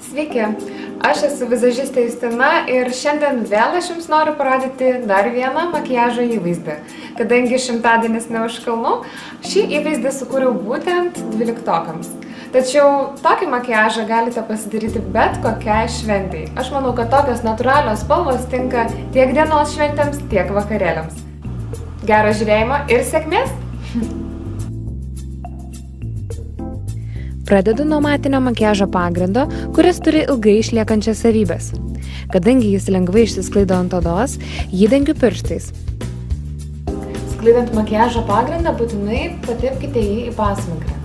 Sveiki, aš esu vizažistė Justina ir šiandien vėl aš jums noriu parodyti dar vieną makiažo įvaizdį. Kadangi šimtadienis ne už kalnų, šį įvaizdį sukūriau būtent 12-okams. Tačiau tokį makiažą galite pasidaryti bet kokiai šventei. Aš manau, kad tokios natūralios spalvos tinka tiek dienos šventėms, tiek vakarėliams. Gero žiūrėjimo ir sėkmės! Pradedu nuo matinio makiažo pagrindo, kuris turi ilgai išliekančias savybės. Kadangi jis lengvai išsisklaido ant odos, jį dengiu pirštais. Sklaidant makiažo pagrindą, būtinai patepkite jį į pasmakrę.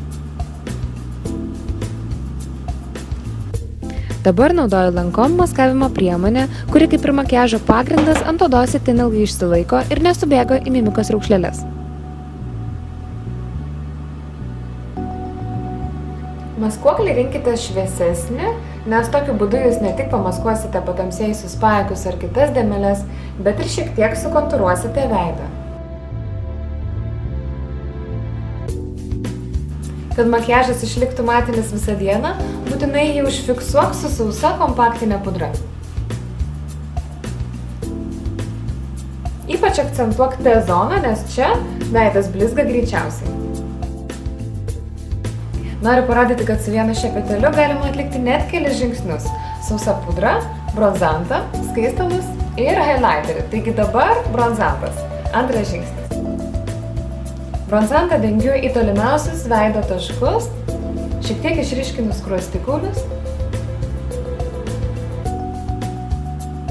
Dabar naudoju lankom maskavimo priemonę, kuri kaip ir makiažo pagrindas ant odos itin ilgai išsilaiko ir nesubėga į mimikos raukšleles. Maskuoklį rinkite šviesesnį, nes tokiu būdu jūs ne tik pamaskuosite patamsėjusius paakius ar kitas dėmeles, bet ir šiek tiek sukontūruosite veidą. Kad makiažas išliktų matinis visą dieną, būtinai jį užfiksuok su sausa kompaktinė pudra. Ypač akcentuok T-zoną, nes čia veidas blizga greičiausiai. Noriu parodyti, kad su vienu šepetėliu galima atlikti net kelis žingsnius. Sausa pudra, bronzantą, skaistalus ir highlighterį. Taigi dabar bronzantas. Antras žingsnis. Bronzantą dengiu į tolimiausius veido taškus, šiek tiek išryškinu skruostikaulius,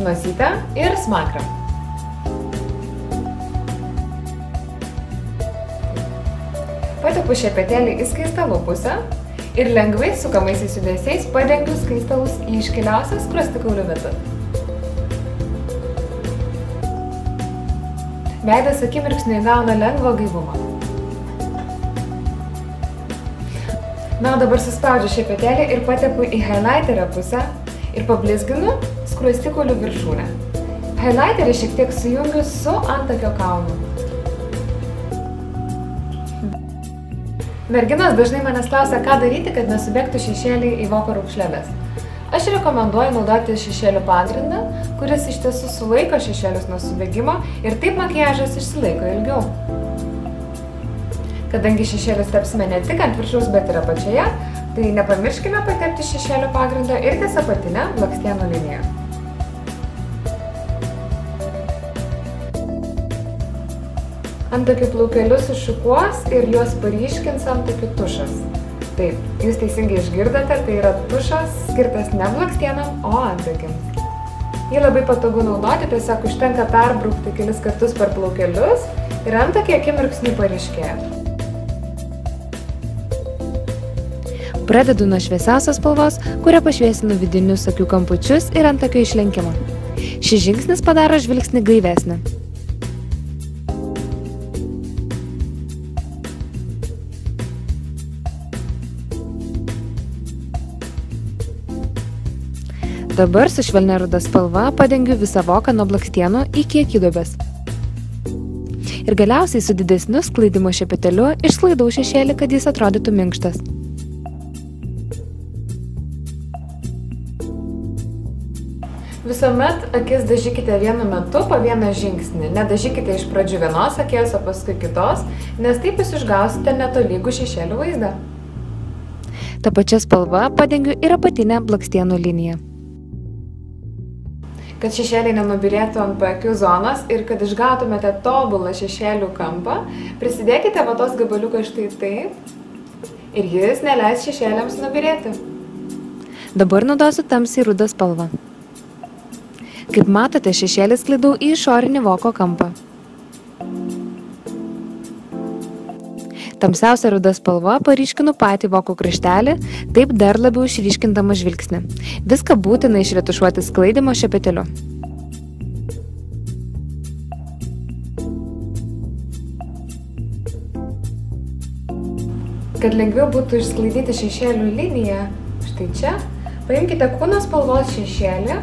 nosytę ir smakrą. Patepu šepetėlį į skaistalų pusę ir lengvai sukamaisiais judesiais padengiu skaistalus į iškiliausias skruostikaulių vietas. Veidas akimirksniu įgauna lengvą gaivumą. Na, o dabar suspaudžiu šepetėlį ir patepu į highlighterio pusę ir pablizginu skruostikaulių viršūnę. Highlighterį šiek tiek sujungiu su antakio kaulu. Merginos dažnai manęs klausia, ką daryti, kad nesubėgtų šešėliai į voko raukšleles. Aš rekomenduoju naudoti šešėlių pagrindą, kuris iš tiesų sulaiko šešėlius nuo subėgimo ir taip makiažas išsilaiko ilgiau. Kadangi šešėlius tepsime ne tik ant viršaus, bet ir apačioje, tai nepamirškime patepti šešėlių pagrindo ir ties apatinę blakstienų liniją. Antakių plaukelius sušukuos ir juos paryškins antakių tušas. Taip, jūs teisingai išgirdote, tai yra tušas skirtas ne blakstienam, o antakiams. Jį labai patogu naudoti, tiesiog užtenka perbraukti kelis kartus per plaukelius ir antakiai akimirksniu paryškėja. Pradedu nuo šviesiausios spalvos, kuria pašviesinu vidinius akių kampučius ir antakio išlenkimą. Šis žingsnis padaro žvilgsnį gaivesnį. Dabar su švelnia ruda spalva padengiu visą voką nuo blakstienų iki akidubės. Ir galiausiai su didesniu sklaidimo šepetėliu išsklaidau šešėlį, kad jis atrodytų minkštas. Visuomet akis dažykite vienu metu po vieną žingsnį. Nedažykite iš pradžių vienos akies, o paskui kitos, nes taip jūs išgausite netolygų šešėlių vaizdą. Ta pačia spalva padengiu ir apatinę blakstienų liniją. Kad šešėliai nenubyrėtų ant paakių zonos ir kad išgautumėte tobulą šešėlių kampą, prisidėkite vatos gabaliuką štai taip ir jis neleis šešėliams nubyrėti. Dabar naudosiu tamsiai rudą spalvą. Kaip matote, šešėlį sklaidau į išorinį voko kampą. Tamsiausia ruda spalva paryškinu patį voko kraštelį, taip dar labiau išryškindama žvilgsnį. Viską būtina išretušuoti sklaidimo šepetėliu. Kad lengviau būtų išsklaidyti šešėlių liniją, štai čia, paimkite kūno spalvos šešėlį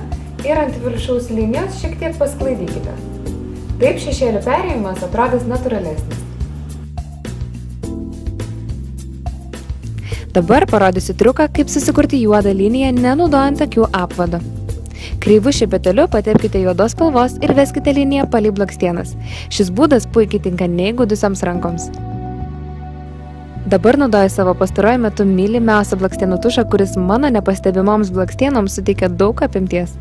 ir ant viršaus linijos šiek tiek pasklaidykite. Taip šešėlių perėjimas atrodys natūralesnis. Dabar parodysiu triuką, kaip susikurti juodą liniją, nenaudojant akių apvado. Kreivu šepeteliu patepkite juodos spalvos ir veskite liniją palei blakstienas. Šis būdas puikiai tinka neįgudusioms rankoms. Dabar naudoju savo pastaruoju metu mylimiausią blakstienų tušą, kuris mano nepastebimoms blakstienoms suteikia daug apimties.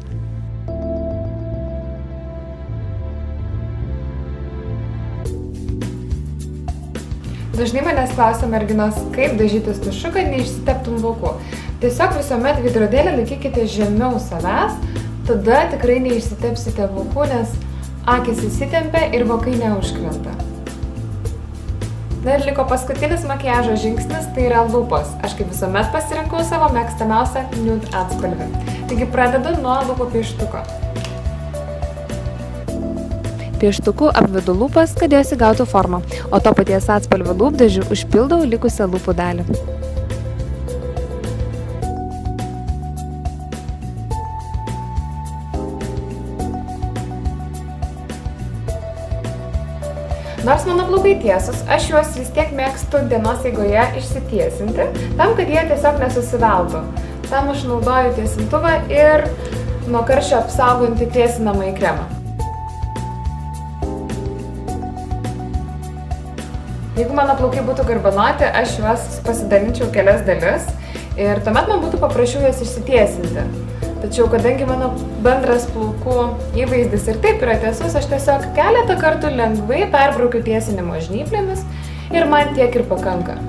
Dažnai manęs klausia merginos, kaip dažytis tušu, kad neišsiteptum vokų. Tiesiog visuomet veidrodėlį laikykite žemiau savęs, tada tikrai neišsitepsite vokų, nes akys įsitempia ir vokai neužkrenta. Na ir liko paskutinis makiažo žingsnis, tai yra lūpos. Aš kaip visuomet pasirinkau savo mėgstamiausią nude atspalvį. Taigi pradedu nuo lūpų pieštuko. Pieštuku apvedu lūpas, kad jos įgautų formą, o to paties atspalvio lūpdažiu užpildau likusią lūpų dalį. Nors mano plaukai tiesus, aš juos vis tiek mėgstu dienos eigoje išsitiesinti, tam, kad jie tiesiog nesusiveltų. Tam aš naudoju tiesintuvą ir nuo karščio apsaugantį tiesinamąjį kremą. Jeigu mano plaukai būtų garbanoti, aš juos pasidalinčiau kelias dalis ir tuomet man būtų paprašiau juos išsitiesinti. Tačiau, kadangi mano bendras plaukų įvaizdis ir taip yra tiesus, aš tiesiog keletą kartų lengvai perbraukiu tiesinimo žnyplėmis ir man tiek ir pakanka.